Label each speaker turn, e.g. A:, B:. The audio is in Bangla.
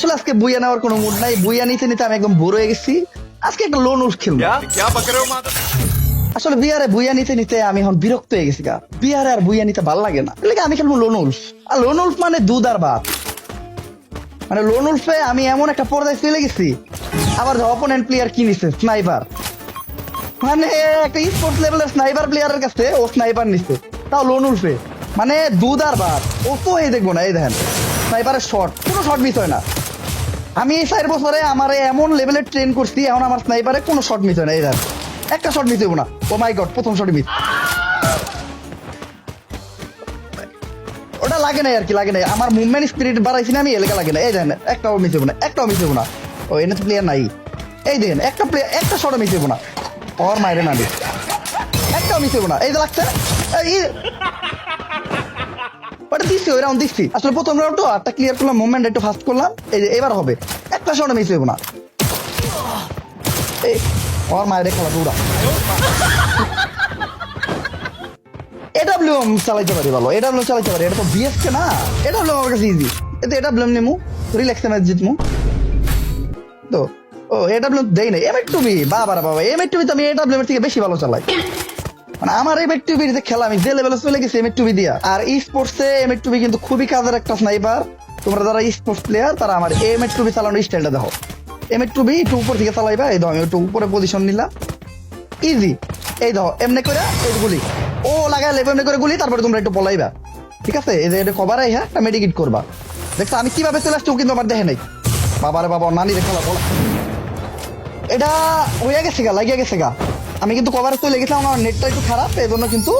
A: আসলে আজকে বুইয়া নেওয়ার কোনো মুড নাই, বুইয়া নিতে নিতে আমি একদম বোর হয়ে গেছি। আজকে একটা লোন উঠ খেলবো। আসলে বিয়ারে বুইয়া নিতে নিতে আমি এখন বিরক্ত হয়ে গেছি গা। বিয়ারে আর বুইয়া নিতে ভালো লাগে না, এলাকা আমি খেলবো লোন উল্ফ। আর লোন উল্ফ মানে দুধ আর ভাত। মানে লোন উল্ফে আমি এমন একটা পর্যায়ে চলে গেছি, আবার অপোনেন্ট প্লেয়ার কি নিচ্ছে স্নাইপার, মানে একটা স্পোর্টস লেভেলের স্নাইপার প্লেয়ারের কাছে ও স্নাইপার নিচ্ছে, তাও লোন উল্ফে। মানে দুধ আর ভাত। ও তো এই দেখবো না, এই দেখেন স্নাইপারের শট, কোনো শট মিস হয় না। আমি এই 4 বছরে আমার এমন লেভেলের ট্রেন করছি, এখন আমার স্নাইপারে কোনো শট মিস হয় না। এই দেখেন একটা শট মিস হইব না। ও মাই গড, প্রথম শট মিস। ওটা লাগে নাই আর কি, লাগে নাই। আমার মুভমেন্ট স্পিরিট বাড়াইছি না আমি, এলাকা লাগে না। এই দেখেন একটাও মিস হইব না, একটাও মিস হইব না। ও এনে তো প্লেয়ার নাই। এই দেখেন একটা প্লেয়ার, একটা শটও মিস হইব না। ওর মাইরে না একটাও মিস হইব না। এই যে লাগছে, ওটা দিচ্ছি, ওই রাউন্ড দিচ্ছি। আসলে প্রথম রাউন্ড একটা ক্লিয়ার করলাম, মুভমেন্ট একটু ফাস্ট করলাম। এই যে এবার হবে, একটা শটও মিস হইব না। এই ওর মায়ের খেলা পুরা এডাব্লিউএম চালাইতে পারি ভালো, এডাব্লিউএম চালাইতে পারি। এটা তো বিএসকে না, এডাব্লিউএম আমার কাছে ইজি। এতে এডাব্লিউএম নেমু, রিল্যাক্সে ম্যাচ জিতমু তো। ও এডাব্লিউএম দেই নাই, এমএ2বি বাবা রে বাবা, এমএ2বি তো আমি এডাব্লিউএম এর থেকে বেশি ভালো চালাই। মানে আমার এমএ2বির যে খেলা, আমি যে লেভেলে চলে গেছি এমএ2বি দিয়া। আর ই স্পোর্টসে এমএ2বি কিন্তু খুবই কাজের একটা স্নাইপার। তোমরা যারা ই স্পোর্টস প্লেয়ার তারা আমার এমএ2বি চালানোর স্টাইলটা দেখো। এমএ2বি একটু উপর থেকে চালাইবা। এই দেখো আমি একটু উপরে পজিশন নিলাম, ইজি। এই দেখো এমনি করে এই গুলি ও লাগাই লেবে এমনি করে গুলি, তারপরে তোমরা একটু পলাইবা, ঠিক আছে? এই যে এটা কভার হ্যাঁ, একটা মেডিকেট করবা। দেখছো আমি কিভাবে চলে আসছি, ও কিন্তু আমার দেখে নাই। বাবারে বাবা, নানি রে খেলা বলা, এটা হয়ে গেছে গা, লাগিয়ে গেছে গা। আমি কিন্তু কভারে চলে গেছিলাম, আমার নেটটা একটু খারাপ, এই জন্য কিন্তু